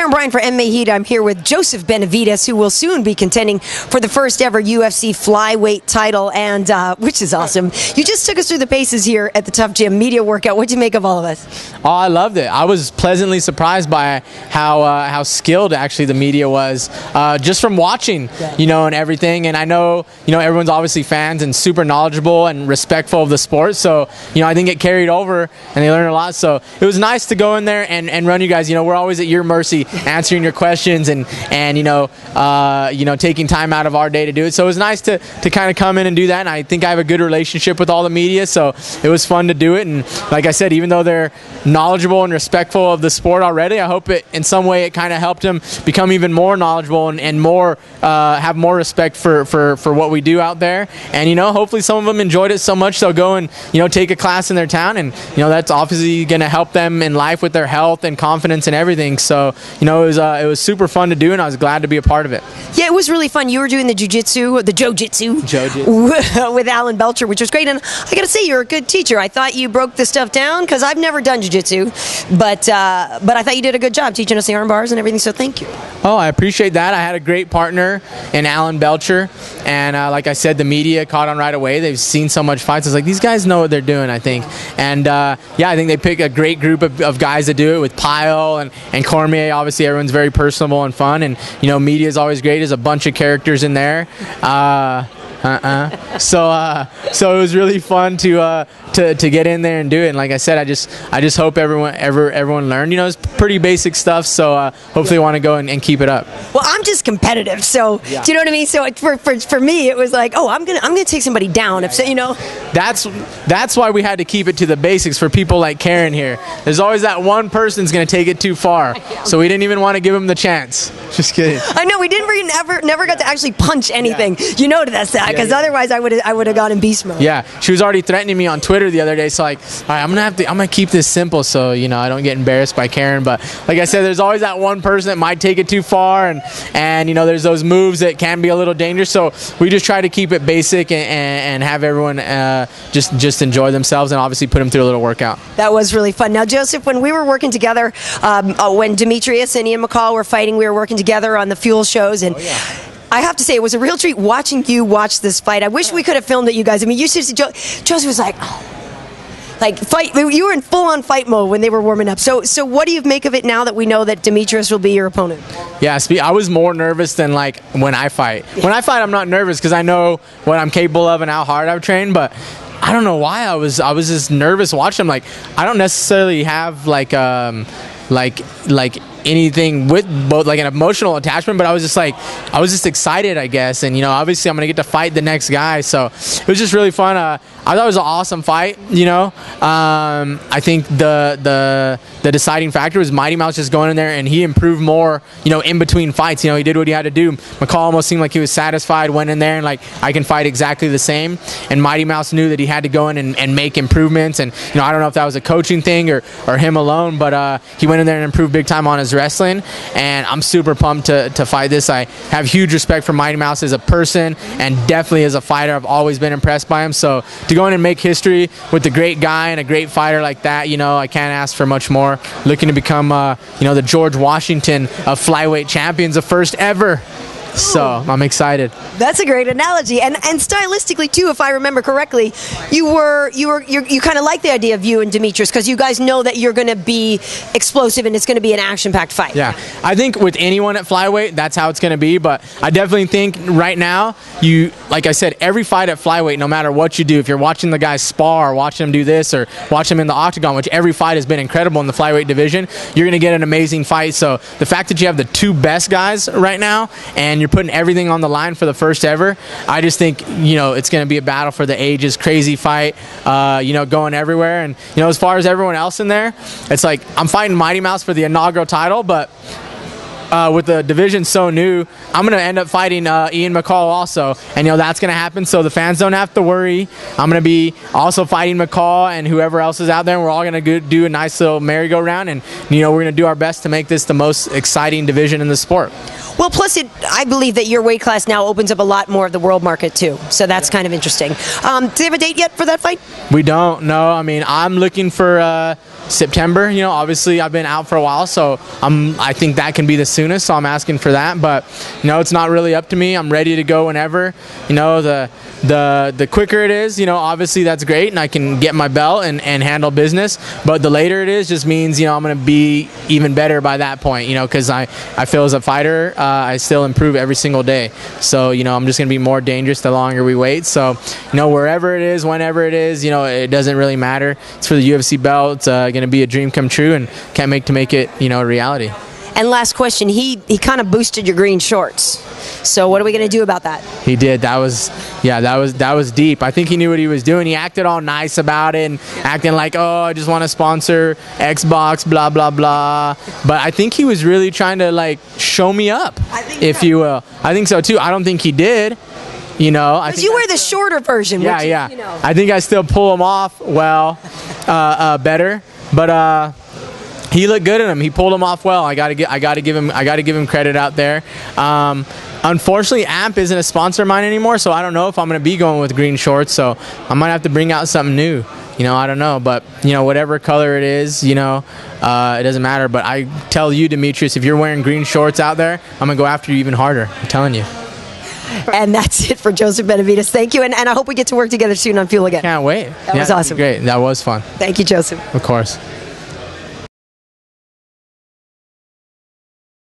Karyn Bryant for MMA H.E.A.T. I'm here with Joseph Benavidez, who will soon be contending for the first ever UFC Flyweight title, and which is awesome. You just took us through the paces here at the Tough Gym media workout. What'd you make of all of us? Oh, I loved it. I was pleasantly surprised by how skilled actually the media was, just from watching, and everything. And I know, everyone's obviously fans and super knowledgeable and respectful of the sport. So, I think it carried over and they learned a lot. So it was nice to go in there and run you guys. We're always at your mercy, answering your questions and taking time out of our day to do it. So it was nice to kind of come in and do that. And I think I have a good relationship with all the media. So it was fun to do it. And like I said, even though they're knowledgeable and respectful of the sport already, I hope it in some way it kind of helped them become even more knowledgeable and more have more respect for what we do out there. And hopefully some of them enjoyed it so much they'll go and take a class in their town, and that's obviously going to help them in life with their health and confidence and everything. So it was super fun to do, and I was glad to be a part of it. Yeah, it was really fun. You were doing the jiu-jitsu with Alan Belcher, which was great. And I got to say, you're a good teacher. I thought you broke the stuff down because I've never done jiu-jitsu, but I thought you did a good job teaching us the arm bars and everything. So thank you. Oh, I appreciate that. I had a great partner in Alan Belcher, and like I said, the media caught on right away. They've seen so much fights. I was like, these guys know what they're doing, I think. And I think they pick a great group of guys to do it with Pyle and Cormier. Obviously, everyone's very personable and fun, and media is always great. There's a bunch of characters in there. So it was really fun to get in there and do it. And like I said, I just hope everyone learned. It's pretty basic stuff. So hopefully, want to go and keep it up. Well, I'm just competitive, so do you know what I mean? So for me, it was like, oh, I'm gonna take somebody down. That's why we had to keep it to the basics for people like Karyn here. There's always that one person's gonna take it too far, so we didn't even want to give him the chance. Just kidding. I know we never got to actually punch anything. That's that. Because otherwise I would have gone in beast mode. Yeah, she was already threatening me on Twitter the other day. So like, all right, I'm gonna keep this simple so I don't get embarrassed by Karyn. But like I said, there's always that one person that might take it too far, and there's those moves that can be a little dangerous. So we just try to keep it basic and have everyone just enjoy themselves, and obviously put them through a little workout. That was really fun. Now, Joseph, when we were working together, when Demetrious and Ian McCall were fighting, we were working together on the Fuel shows, and I have to say, it was a real treat watching you watch this fight. I wish we could have filmed it, you guys. I mean, you seriously, Joseph was like fight. You were in full-on fight mode when they were warming up. So what do you make of it now that we know that Demetrious will be your opponent? Yeah, I was more nervous than like when I fight. When I fight, I'm not nervous because I know what I'm capable of and how hard I've trained. But I don't know why I was just nervous watching them. Like, I don't necessarily have like anything with both like an emotional attachment, but I was just excited, I guess. And obviously I'm gonna get to fight the next guy, so it was just really fun. I thought it was an awesome fight. I think the deciding factor was Mighty Mouse just going in there, and he improved more in between fights. He did what he had to do. McCall almost seemed like he was satisfied, went in there and like, I can fight exactly the same. And Mighty Mouse knew that he had to go in and make improvements. And I don't know if that was a coaching thing or him alone, but he went in there and improved big time on his wrestling, and I'm super pumped to fight this. I have huge respect for Mighty Mouse as a person, and definitely as a fighter. I've always been impressed by him. So to go in and make history with a great guy and a great fighter like that, I can't ask for much more. Looking to become the George Washington of flyweight champions, the first ever. So I'm excited. That's a great analogy, and stylistically too, if I remember correctly, you kind of like the idea of you and Demetrious because you guys know that you're going to be explosive and it's going to be an action-packed fight. Yeah, I think with anyone at flyweight, that's how it's going to be. But I definitely think right now, like I said, every fight at flyweight, no matter what you do, if you're watching the guys spar, or watching them do this, or watching them in the octagon, which every fight has been incredible in the flyweight division, you're going to get an amazing fight. So the fact that you have the two best guys right now, and you're putting everything on the line for the first ever, I just think it's going to be a battle for the ages, crazy fight, going everywhere. And as far as everyone else in there, it's like I'm fighting Mighty Mouse for the inaugural title, but with the division so new, I'm going to end up fighting Ian McCall also, and that's going to happen, so the fans don't have to worry. I'm going to be also fighting McCall and whoever else is out there, and we're all going to do a nice little merry-go-round, and we're going to do our best to make this the most exciting division in the sport. Well, plus I believe that your weight class now opens up a lot more of the world market too, so that's kind of interesting. Do they have a date yet for that fight? We don't know. I mean, I'm looking for September. You know, obviously I've been out for a while, so I think that can be the soonest. So I'm asking for that, but you know, it's not really up to me. I'm ready to go whenever. You know, the quicker it is, you know, obviously that's great, and I can get my belt and handle business. But the later it is just means, you know, I'm going to be even better by that point. You know, because I feel as a fighter, I still improve every single day. So you know, I'm just going to be more dangerous the longer we wait. So you know, wherever it is, whenever it is, you know, it doesn't really matter. It's for the UFC belt. It's going to be a dream come true, and can't wait to make it, you know, a reality. And last question, he kind of boosted your green shorts. So what are we going to do about that? He did. That was deep. I think he knew what he was doing. He acted all nice about it and acting like, oh, I just want to sponsor Xbox, blah, blah, blah. But I think he was really trying to, like, show me up, if you will. I think so, too. I don't think he did. You know, because you wear the shorter version. Yeah, which, yeah. You know. I think I still pull him off better, but he looked good in him. He pulled him off well. I gotta give him credit out there. Unfortunately, AMP isn't a sponsor of mine anymore, so I don't know if I'm gonna be going with green shorts. So I might have to bring out something new. You know, I don't know, but you know, whatever color it is, you know, it doesn't matter. But I tell you, Demetrious, if you're wearing green shorts out there, I'm gonna go after you even harder. I'm telling you. And that's it for Joseph Benavidez. Thank you, and I hope we get to work together soon on Fuel again. Can't wait. That was awesome. Great. That was fun. Thank you, Joseph. Of course.